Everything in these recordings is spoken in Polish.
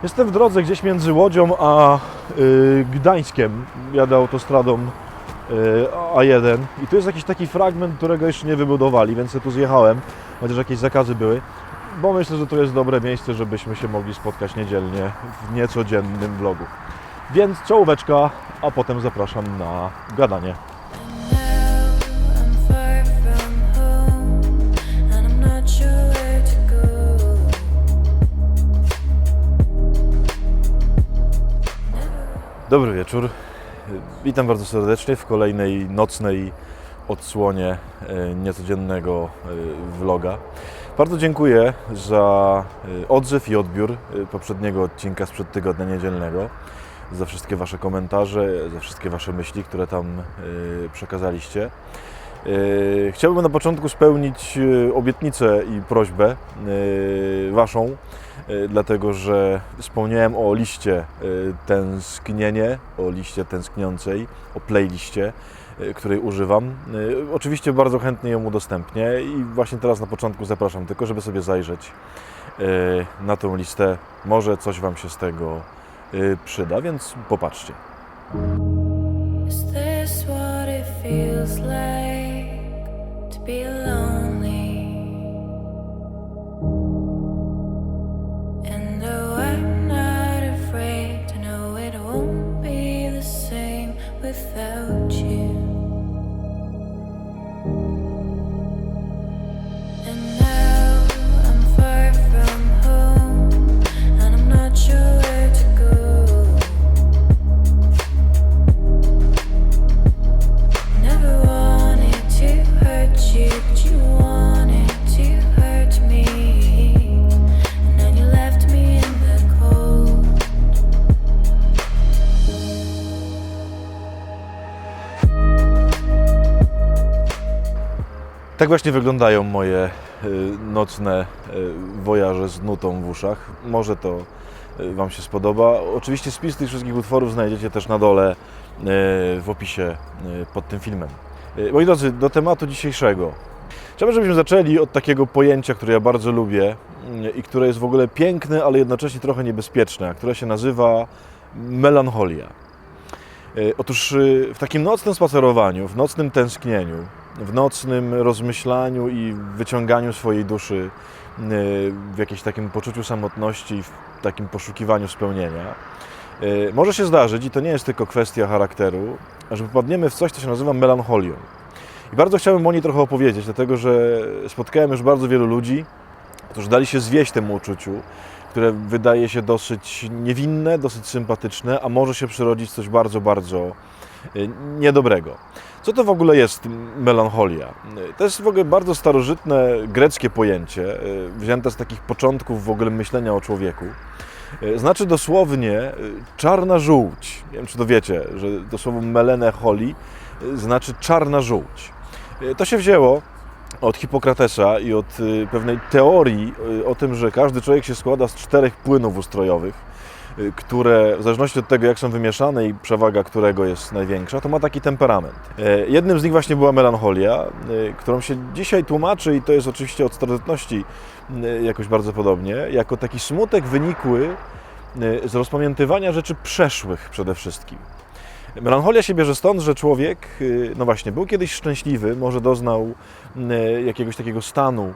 Jestem w drodze gdzieś między Łodzią a Gdańskiem. Jadę autostradą A1 i tu jest jakiś taki fragment, którego jeszcze nie wybudowali, więc ja tu zjechałem, chociaż jakieś zakazy były, bo myślę, że to jest dobre miejsce, żebyśmy się mogli spotkać niedzielnie w niecodziennym vlogu. Więc czołóweczka, a potem zapraszam na gadanie. Dobry wieczór. Witam bardzo serdecznie w kolejnej nocnej odsłonie niecodziennego vloga. Bardzo dziękuję za odzew i odbiór poprzedniego odcinka sprzed tygodnia niedzielnego, za wszystkie Wasze komentarze, za wszystkie Wasze myśli, które tam przekazaliście. Chciałbym na początku spełnić obietnicę i prośbę Waszą, dlatego że wspomniałem o liście tęsknienie, o liście tęskniącej, o playliście, której używam. Oczywiście bardzo chętnie ją udostępnię i właśnie teraz na początku zapraszam tylko, żeby sobie zajrzeć na tą listę. Może coś Wam się z tego przyda, więc popatrzcie. Is this what it feels like to be lonely? And though I'm not afraid to know it won't be the same without you. And now I'm far from home and I'm not sure where to go. Never wanted to hurt you, but you wanted to hurt me. And then you left me in the cold. Tak właśnie wyglądają moje nocne wojaże z nutą w uszach. Może to Wam się spodoba. Oczywiście spis tych wszystkich utworów znajdziecie też na dole w opisie pod tym filmem. Moi drodzy, do tematu dzisiejszego. Chciałbym, żebyśmy zaczęli od takiego pojęcia, które ja bardzo lubię i które jest w ogóle piękne, ale jednocześnie trochę niebezpieczne, a które się nazywa melancholia. Otóż w takim nocnym spacerowaniu, w nocnym tęsknieniu, w nocnym rozmyślaniu i wyciąganiu swojej duszy w jakimś takim poczuciu samotności, w takim poszukiwaniu spełnienia, może się zdarzyć, i to nie jest tylko kwestia charakteru, że popadniemy w coś, co się nazywa melancholią. I bardzo chciałbym o niej trochę opowiedzieć, dlatego że spotkałem już bardzo wielu ludzi, którzy dali się zwieść temu uczuciu, które wydaje się dosyć niewinne, dosyć sympatyczne, a może się przerodzić w coś bardzo, bardzo niedobrego. Co to w ogóle jest melancholia? To jest w ogóle bardzo starożytne greckie pojęcie, wzięte z takich początków w ogóle myślenia o człowieku. Znaczy dosłownie czarna żółć. Nie wiem, czy to wiecie, że to słowo melancholi znaczy czarna żółć. To się wzięło od Hipokratesa i od pewnej teorii o tym, że każdy człowiek się składa z 4 płynów ustrojowych, które w zależności od tego, jak są wymieszane i przewaga którego jest największa, to ma taki temperament. Jednym z nich właśnie była melancholia, którą się dzisiaj tłumaczy, i to jest oczywiście od starożytności jakoś bardzo podobnie, jako taki smutek wynikły z rozpamiętywania rzeczy przeszłych przede wszystkim. Melancholia się bierze stąd, że człowiek, no właśnie, był kiedyś szczęśliwy, może doznał jakiegoś takiego stanu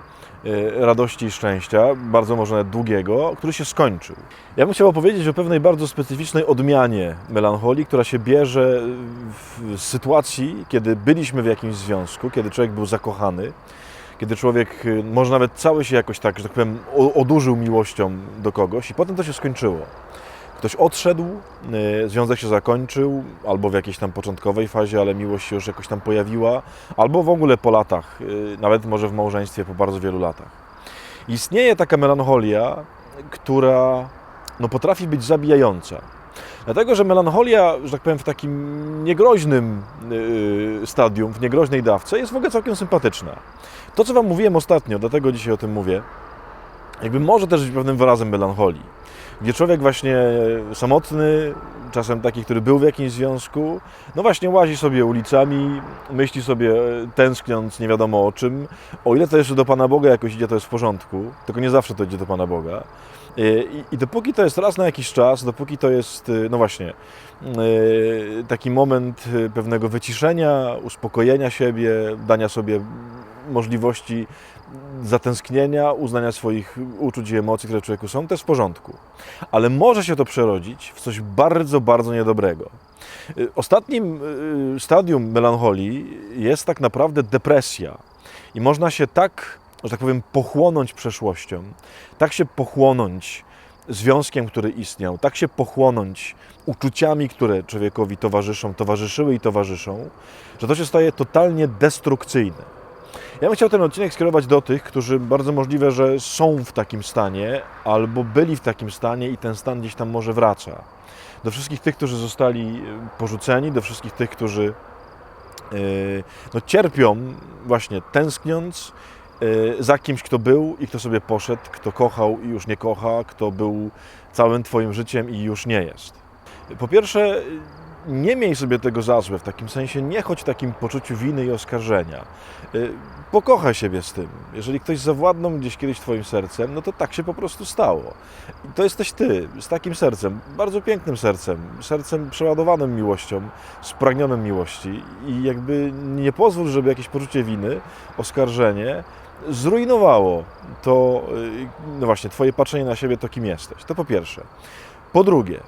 radości i szczęścia, bardzo może nawet długiego, który się skończył. Ja bym chciał opowiedzieć o pewnej bardzo specyficznej odmianie melancholii, która się bierze w sytuacji, kiedy byliśmy w jakimś związku, kiedy człowiek był zakochany, kiedy człowiek może nawet cały się jakoś tak, że tak powiem, odurzył miłością do kogoś i potem to się skończyło. Ktoś odszedł, związek się zakończył, albo w jakiejś tam początkowej fazie, ale miłość się już jakoś tam pojawiła, albo w ogóle po latach, nawet może w małżeństwie po bardzo wielu latach. Istnieje taka melancholia, która potrafi być zabijająca. Dlatego, że melancholia, że tak powiem, w takim niegroźnym stadium, w niegroźnej dawce jest w ogóle całkiem sympatyczna. To, co Wam mówiłem ostatnio, dlatego dzisiaj o tym mówię, jakby może też być pewnym wyrazem melancholii. Gdzie człowiek właśnie samotny, czasem taki, który był w jakimś związku, no właśnie łazi sobie ulicami, myśli sobie, tęskniąc nie wiadomo o czym. O ile to jeszcze do Pana Boga jakoś idzie, to jest w porządku, tylko nie zawsze to idzie do Pana Boga. I dopóki to jest raz na jakiś czas, dopóki to jest, no właśnie, taki moment pewnego wyciszenia, uspokojenia siebie, dania sobie możliwości zatęsknienia, uznania swoich uczuć i emocji, które w człowieku są, to jest w porządku. Ale może się to przerodzić w coś bardzo, bardzo niedobrego. Ostatnim stadium melancholii jest tak naprawdę depresja. I można się tak, że tak powiem, pochłonąć przeszłością, tak się pochłonąć związkiem, który istniał, tak się pochłonąć uczuciami, które człowiekowi towarzyszą, towarzyszyły i towarzyszą, że to się staje totalnie destrukcyjne. Ja bym chciał ten odcinek skierować do tych, którzy bardzo możliwe, że są w takim stanie albo byli w takim stanie i ten stan gdzieś tam może wraca. Do wszystkich tych, którzy zostali porzuceni, do wszystkich tych, którzy no, cierpią właśnie tęskniąc za kimś, kto był i kto sobie poszedł, kto kochał i już nie kocha, kto był całym Twoim życiem i już nie jest. Po pierwsze, nie miej sobie tego za złe, w takim sensie nie chodź w takim poczuciu winy i oskarżenia. Pokochaj siebie z tym. Jeżeli ktoś zawładnął gdzieś kiedyś Twoim sercem, no to tak się po prostu stało. I to jesteś Ty, z takim sercem, bardzo pięknym sercem przeładowanym miłością, spragnionym miłości i jakby nie pozwól, żeby jakieś poczucie winy, oskarżenie zrujnowało to, no właśnie, Twoje patrzenie na siebie, to kim jesteś. To po pierwsze. Po drugie,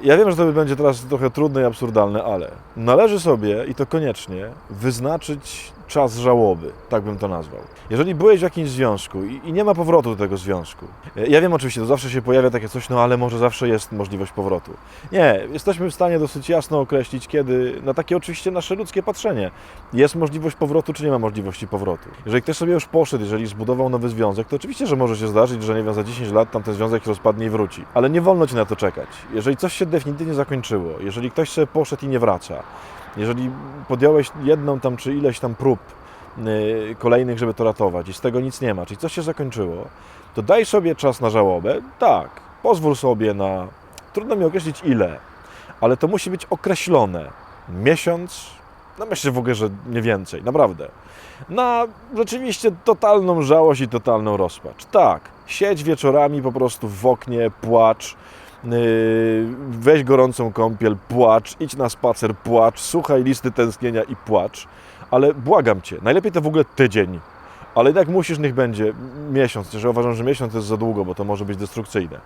ja wiem, że to będzie teraz trochę trudne i absurdalne, ale należy sobie, i to koniecznie, wyznaczyć czas żałoby, tak bym to nazwał. Jeżeli byłeś w jakimś związku i nie ma powrotu do tego związku, ja wiem oczywiście, to zawsze się pojawia takie coś, no ale może zawsze jest możliwość powrotu. Nie, jesteśmy w stanie dosyć jasno określić, kiedy, na takie oczywiście nasze ludzkie patrzenie, jest możliwość powrotu, czy nie ma możliwości powrotu. Jeżeli ktoś sobie już poszedł, jeżeli zbudował nowy związek, to oczywiście, że może się zdarzyć, że nie wiem, za 10 lat tamten związek się rozpadnie i wróci. Ale nie wolno Ci na to czekać. Jeżeli coś się definitywnie zakończyło, jeżeli ktoś sobie poszedł i nie wraca, jeżeli podjąłeś jedną tam czy ileś tam prób kolejnych, żeby to ratować i z tego nic nie ma, czyli coś się zakończyło, to daj sobie czas na żałobę, tak, pozwól sobie na, trudno mi określić ile, ale to musi być określone. Miesiąc, no myślę w ogóle, że nie więcej, naprawdę. Na rzeczywiście totalną żałość i totalną rozpacz. Tak, siedź wieczorami po prostu w oknie, płacz, weź gorącą kąpiel, płacz, idź na spacer, płacz, słuchaj listy tęsknienia i płacz, ale błagam Cię, najlepiej to w ogóle tydzień, ale jednak musisz, niech będzie miesiąc, chociaż ja uważam, że miesiąc jest za długo, bo to może być destrukcyjne,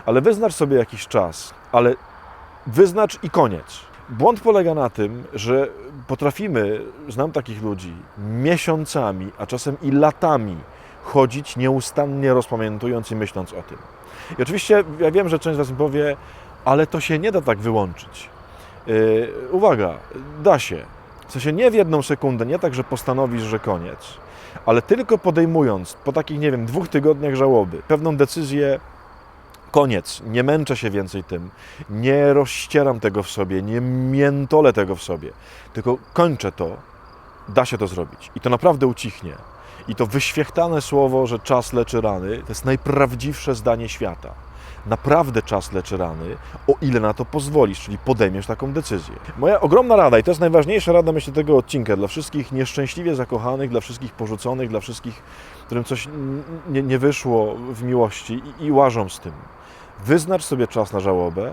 ale wyznacz sobie jakiś czas, ale wyznacz i koniec. Błąd polega na tym, że potrafimy, znam takich ludzi, miesiącami, a czasem i latami chodzić nieustannie rozpamiętując i myśląc o tym. I oczywiście ja wiem, że część z Was mi powie, ale to się nie da tak wyłączyć. Uwaga, da się. W sensie nie w jedną sekundę, nie tak, że postanowisz, że koniec, ale tylko podejmując po takich, nie wiem, 2 tygodniach żałoby pewną decyzję, koniec, nie męczę się więcej tym, nie rozścieram tego w sobie, nie miętolę tego w sobie, tylko kończę to, da się to zrobić i to naprawdę ucichnie. I to wyświechtane słowo, że czas leczy rany, to jest najprawdziwsze zdanie świata. Naprawdę czas leczy rany, o ile na to pozwolisz, czyli podejmiesz taką decyzję. Moja ogromna rada, i to jest najważniejsza rada, myślę, tego odcinka, dla wszystkich nieszczęśliwie zakochanych, dla wszystkich porzuconych, dla wszystkich, którym coś nie wyszło w miłości i łażą z tym. Wyznacz sobie czas na żałobę,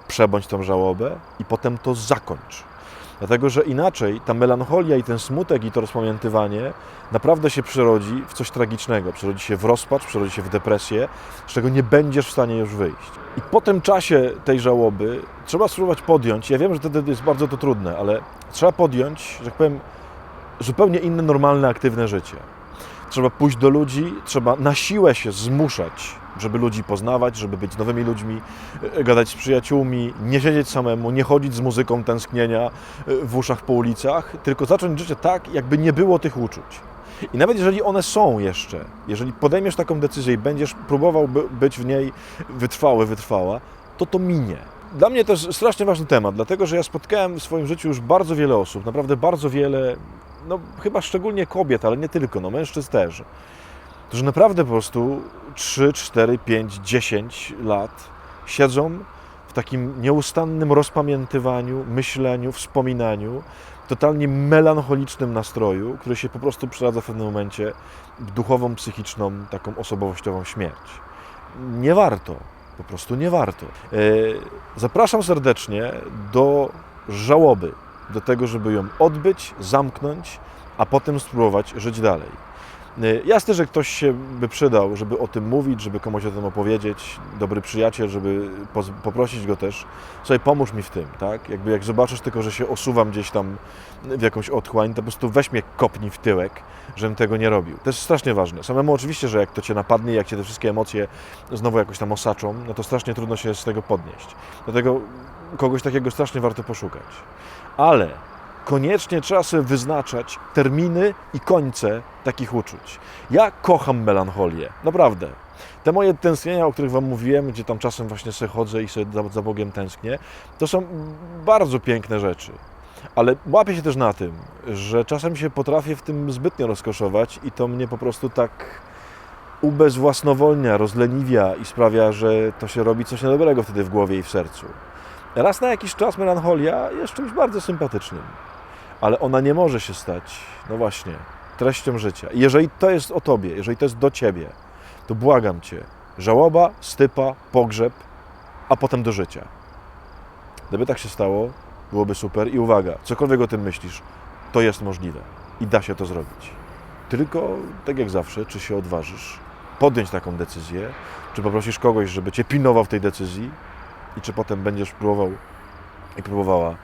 przebądź tą żałobę i potem to zakończ. Dlatego, że inaczej ta melancholia i ten smutek i to rozpamiętywanie naprawdę się przerodzi w coś tragicznego. Przerodzi się w rozpacz, przerodzi się w depresję, z czego nie będziesz w stanie już wyjść. I po tym czasie tej żałoby trzeba spróbować podjąć, ja wiem, że wtedy jest bardzo to trudne, ale trzeba podjąć, że tak powiem, zupełnie inne, normalne, aktywne życie. Trzeba pójść do ludzi, trzeba na siłę się zmuszać, żeby ludzi poznawać, żeby być nowymi ludźmi, gadać z przyjaciółmi, nie siedzieć samemu, nie chodzić z muzyką tęsknienia w uszach po ulicach, tylko zacząć życie tak, jakby nie było tych uczuć. I nawet jeżeli one są jeszcze, jeżeli podejmiesz taką decyzję i będziesz próbował być w niej wytrwała, to minie. Dla mnie to jest strasznie ważny temat, dlatego że ja spotkałem w swoim życiu już bardzo wiele osób, naprawdę bardzo wiele, no chyba szczególnie kobiet, ale nie tylko, no mężczyzn też, którzy naprawdę po prostu 3, 4, 5, 10 lat siedzą w takim nieustannym rozpamiętywaniu, myśleniu, wspominaniu, totalnie melancholicznym nastroju, który się po prostu przeradza w pewnym momencie w duchową, psychiczną, taką osobowościową śmierć. nie warto. Po prostu nie warto. Zapraszam serdecznie do żałoby, do tego, żeby ją odbyć, zamknąć, a potem spróbować żyć dalej. Jasne, że ktoś się by przydał, żeby o tym mówić, żeby komuś o tym opowiedzieć, dobry przyjaciel, żeby poprosić go też, słuchaj, pomóż mi w tym, tak? Jakby jak zobaczysz tylko, że się osuwam gdzieś tam w jakąś otchłań, to po prostu weź mnie, kopnij w tyłek, żebym tego nie robił. To jest strasznie ważne. Samemu oczywiście, że jak to Cię napadnie, jak Cię te wszystkie emocje znowu jakoś tam osaczą, no to strasznie trudno się z tego podnieść. Dlatego kogoś takiego strasznie warto poszukać. Ale koniecznie trzeba sobie wyznaczać terminy i końce takich uczuć. Ja kocham melancholię, naprawdę. Te moje tęsknienia, o których Wam mówiłem, gdzie tam czasem właśnie sobie chodzę i sobie za Bogiem tęsknię, to są bardzo piękne rzeczy. Ale łapię się też na tym, że czasem się potrafię w tym zbytnio rozkoszować i to mnie po prostu tak ubezwłasnowolnia, rozleniwia i sprawia, że to się robi coś niedobrego wtedy w głowie i w sercu. Raz na jakiś czas melancholia jest czymś bardzo sympatycznym, ale ona nie może się stać, no właśnie, treścią życia. I jeżeli to jest o Tobie, jeżeli to jest do Ciebie, to błagam Cię, żałoba, stypa, pogrzeb, a potem do życia. Gdyby tak się stało, byłoby super i uwaga, cokolwiek o tym myślisz, to jest możliwe i da się to zrobić. Tylko, tak jak zawsze, czy się odważysz podjąć taką decyzję, czy poprosisz kogoś, żeby Cię pilnował w tej decyzji i czy potem będziesz próbował i próbowała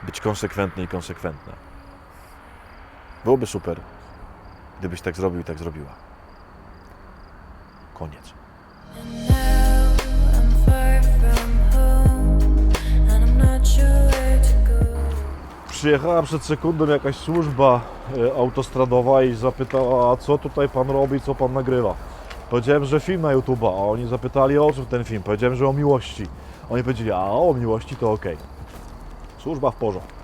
być konsekwentny i konsekwentna. Byłoby super, gdybyś tak zrobił i tak zrobiła. Koniec. And now I'm far from home, and I'm not sure where to go. Przyjechała przed sekundą jakaś służba autostradowa i zapytała, a co tutaj pan robi, co pan nagrywa. Powiedziałem, że film na YouTube'a, a oni zapytali, o czym ten film. Powiedziałem, że o miłości. Oni powiedzieli, a o miłości to okej. Służba w porządku.